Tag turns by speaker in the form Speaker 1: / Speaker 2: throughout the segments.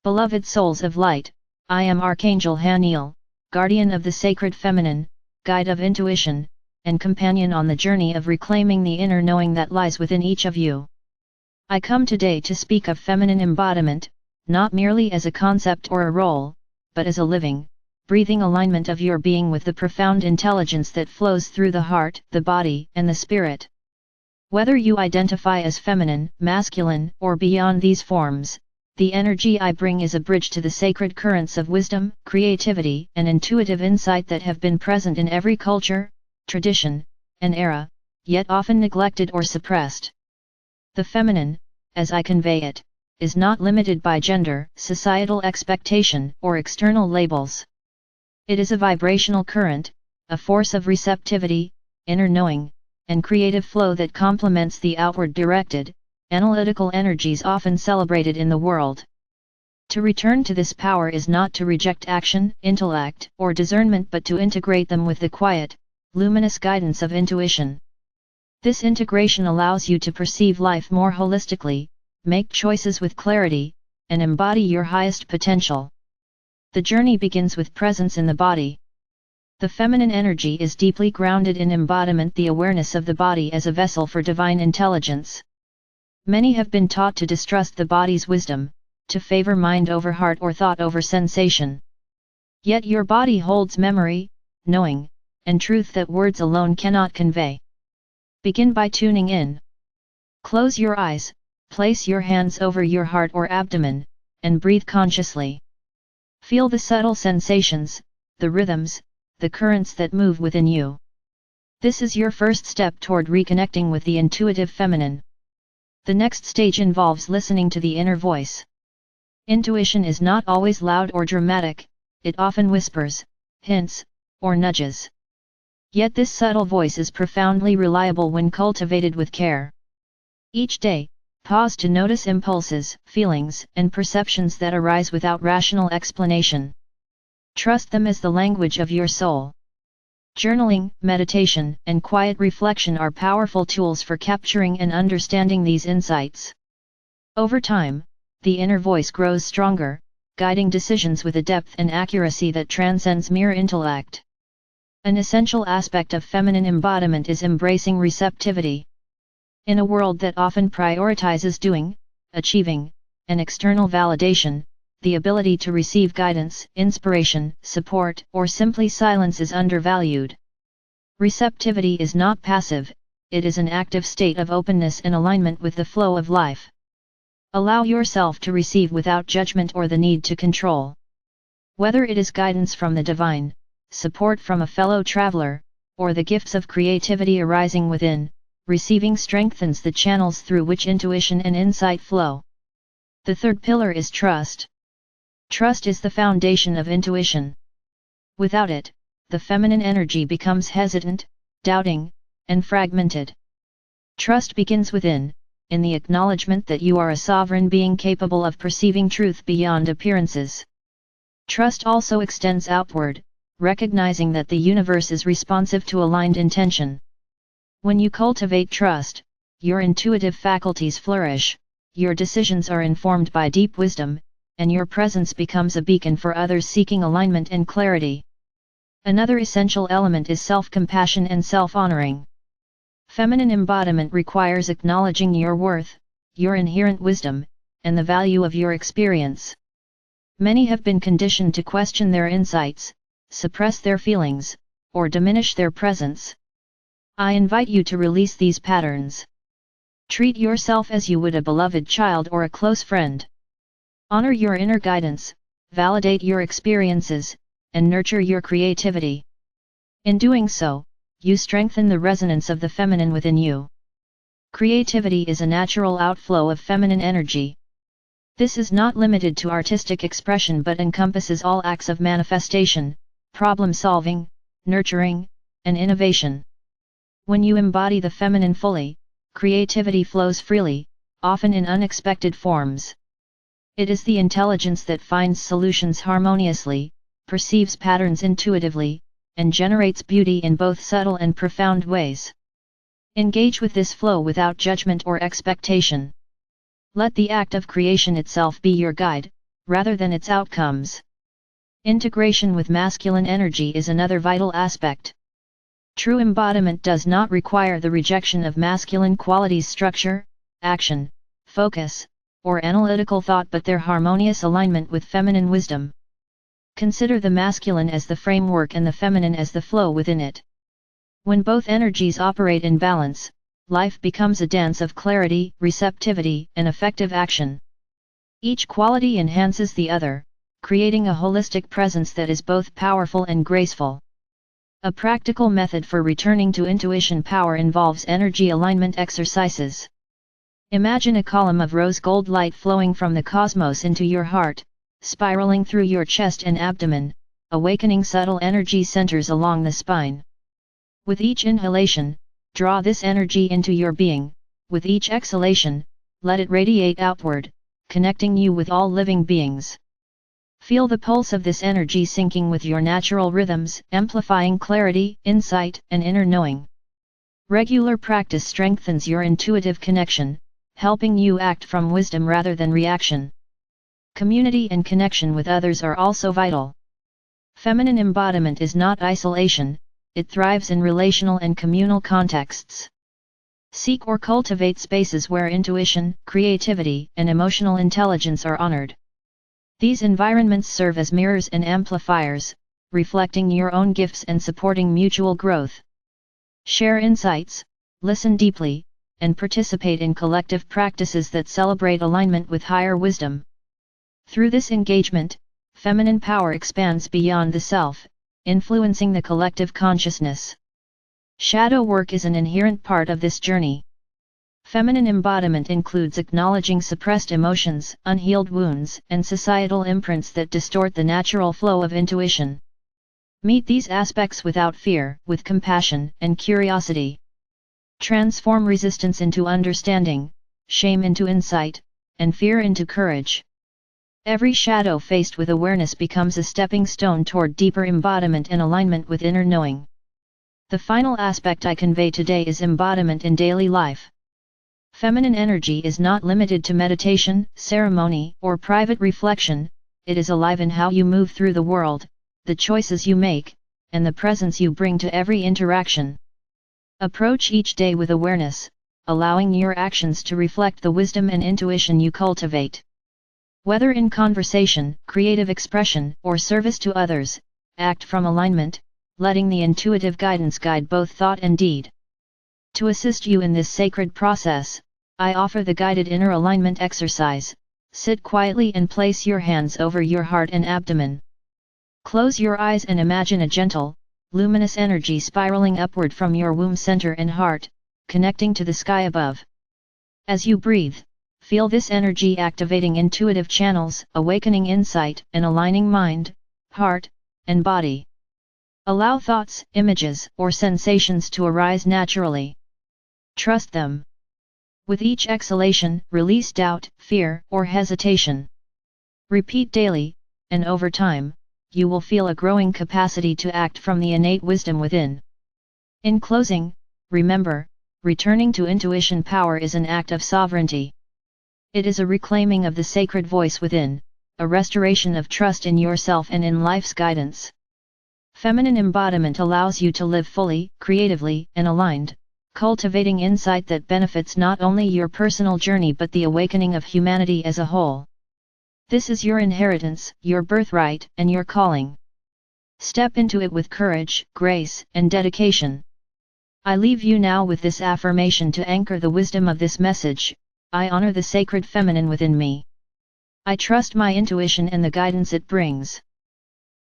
Speaker 1: Beloved souls of light, I am Archangel Haniel, guardian of the sacred feminine, guide of intuition, and companion on the journey of reclaiming the inner knowing that lies within each of you. I come today to speak of feminine embodiment, not merely as a concept or a role, but as a living, breathing alignment of your being with the profound intelligence that flows through the heart, the body, and the spirit. Whether you identify as feminine, masculine, or beyond these forms, the energy I bring is a bridge to the sacred currents of wisdom, creativity, and intuitive insight that have been present in every culture, tradition, and era, yet often neglected or suppressed. The feminine, as I convey it, is not limited by gender, societal expectation, or external labels. It is a vibrational current, a force of receptivity, inner knowing, and creative flow that complements the outward-directed, analytical energies often celebrated in the world. To return to this power is not to reject action, intellect, or discernment but to integrate them with the quiet, luminous guidance of intuition. This integration allows you to perceive life more holistically, make choices with clarity, and embody your highest potential. The journey begins with presence in the body. The feminine energy is deeply grounded in embodiment, the awareness of the body as a vessel for divine intelligence. Many have been taught to distrust the body's wisdom, to favor mind over heart or thought over sensation. Yet your body holds memory, knowing, and truth that words alone cannot convey. Begin by tuning in. Close your eyes, place your hands over your heart or abdomen, and breathe consciously. Feel the subtle sensations, the rhythms, the currents that move within you. This is your first step toward reconnecting with the intuitive feminine. The next stage involves listening to the inner voice. Intuition is not always loud or dramatic, it often whispers, hints, or nudges. Yet this subtle voice is profoundly reliable when cultivated with care. Each day, pause to notice impulses, feelings, and perceptions that arise without rational explanation. Trust them as the language of your soul. Journaling, meditation, and quiet reflection are powerful tools for capturing and understanding these insights. Over time, the inner voice grows stronger, guiding decisions with a depth and accuracy that transcends mere intellect. An essential aspect of feminine embodiment is embracing receptivity. In a world that often prioritizes doing, achieving, and external validation, the ability to receive guidance, inspiration, support, or simply silence is undervalued. Receptivity is not passive, it is an active state of openness and alignment with the flow of life. Allow yourself to receive without judgment or the need to control. Whether it is guidance from the divine, support from a fellow traveler, or the gifts of creativity arising within, receiving strengthens the channels through which intuition and insight flow. The third pillar is trust. Trust is the foundation of intuition. Without it, the feminine energy becomes hesitant, doubting, and fragmented. Trust begins within, in the acknowledgement that you are a sovereign being capable of perceiving truth beyond appearances. Trust also extends outward, recognizing that the universe is responsive to aligned intention. When you cultivate trust, your intuitive faculties flourish, your decisions are informed by deep wisdom, and your presence becomes a beacon for others seeking alignment and clarity. Another essential element is self-compassion and self-honoring. Feminine embodiment requires acknowledging your worth, your inherent wisdom, and the value of your experience. Many have been conditioned to question their insights, suppress their feelings, or diminish their presence. I invite you to release these patterns. Treat yourself as you would a beloved child or a close friend. Honor your inner guidance, validate your experiences, and nurture your creativity. In doing so, you strengthen the resonance of the feminine within you. Creativity is a natural outflow of feminine energy. This is not limited to artistic expression but encompasses all acts of manifestation, problem solving, nurturing, and innovation. When you embody the feminine fully, creativity flows freely, often in unexpected forms. It is the intelligence that finds solutions harmoniously, perceives patterns intuitively, and generates beauty in both subtle and profound ways. Engage with this flow without judgment or expectation. Let the act of creation itself be your guide, rather than its outcomes. Integration with masculine energy is another vital aspect. True embodiment does not require the rejection of masculine qualities, structure, action, focus, or analytical thought, but their harmonious alignment with feminine wisdom. Consider the masculine as the framework and the feminine as the flow within it. When both energies operate in balance, life becomes a dance of clarity, receptivity, and effective action. Each quality enhances the other, creating a holistic presence that is both powerful and graceful. A practical method for returning to intuition power involves energy alignment exercises. Imagine a column of rose gold light flowing from the cosmos into your heart, spiraling through your chest and abdomen, awakening subtle energy centers along the spine. With each inhalation, draw this energy into your being. With each exhalation, let it radiate outward, connecting you with all living beings. Feel the pulse of this energy syncing with your natural rhythms, amplifying clarity, insight, and inner knowing. Regular practice strengthens your intuitive connection, helping you act from wisdom rather than reaction. Community and connection with others are also vital. Feminine embodiment is not isolation, it thrives in relational and communal contexts. Seek or cultivate spaces where intuition, creativity, and emotional intelligence are honored. These environments serve as mirrors and amplifiers, reflecting your own gifts and supporting mutual growth. Share insights, listen deeply, and participate in collective practices that celebrate alignment with higher wisdom. Through this engagement, feminine power expands beyond the self, influencing the collective consciousness. Shadow work is an inherent part of this journey. Feminine embodiment includes acknowledging suppressed emotions, unhealed wounds, and societal imprints that distort the natural flow of intuition. Meet these aspects without fear, with compassion and curiosity. Transform resistance into understanding, shame into insight, and fear into courage. Every shadow faced with awareness becomes a stepping stone toward deeper embodiment and alignment with inner knowing. The final aspect I convey today is embodiment in daily life. Feminine energy is not limited to meditation, ceremony, or private reflection, it is alive in how you move through the world, the choices you make, and the presence you bring to every interaction. Approach each day with awareness, allowing your actions to reflect the wisdom and intuition you cultivate. Whether in conversation, creative expression, or service to others, act from alignment, letting the intuitive guidance guide both thought and deed. To assist you in this sacred process, I offer the guided inner alignment exercise. Sit quietly and place your hands over your heart and abdomen. Close your eyes and imagine a gentle, luminous energy spiraling upward from your womb center and heart, connecting to the sky above. As you breathe, feel this energy activating intuitive channels, awakening insight, and aligning mind, heart, and body. Allow thoughts, images, or sensations to arise naturally. Trust them. With each exhalation, release doubt, fear, or hesitation. Repeat daily, and over time, you will feel a growing capacity to act from the innate wisdom within. In closing, remember, returning to intuition power is an act of sovereignty. It is a reclaiming of the sacred voice within, a restoration of trust in yourself and in life's guidance. Feminine embodiment allows you to live fully, creatively, and aligned, cultivating insight that benefits not only your personal journey but the awakening of humanity as a whole. This is your inheritance, your birthright, and your calling. Step into it with courage, grace, and dedication. I leave you now with this affirmation to anchor the wisdom of this message: I honor the sacred feminine within me. I trust my intuition and the guidance it brings.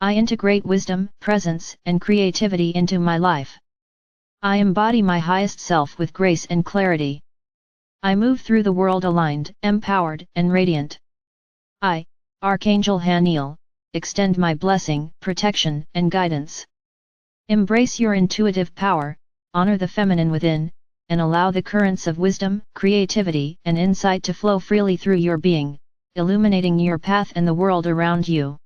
Speaker 1: I integrate wisdom, presence, and creativity into my life. I embody my highest self with grace and clarity. I move through the world aligned, empowered, and radiant. I, Archangel Haniel, extend my blessing, protection, and guidance. Embrace your intuitive power, honor the feminine within, and allow the currents of wisdom, creativity, and insight to flow freely through your being, illuminating your path and the world around you.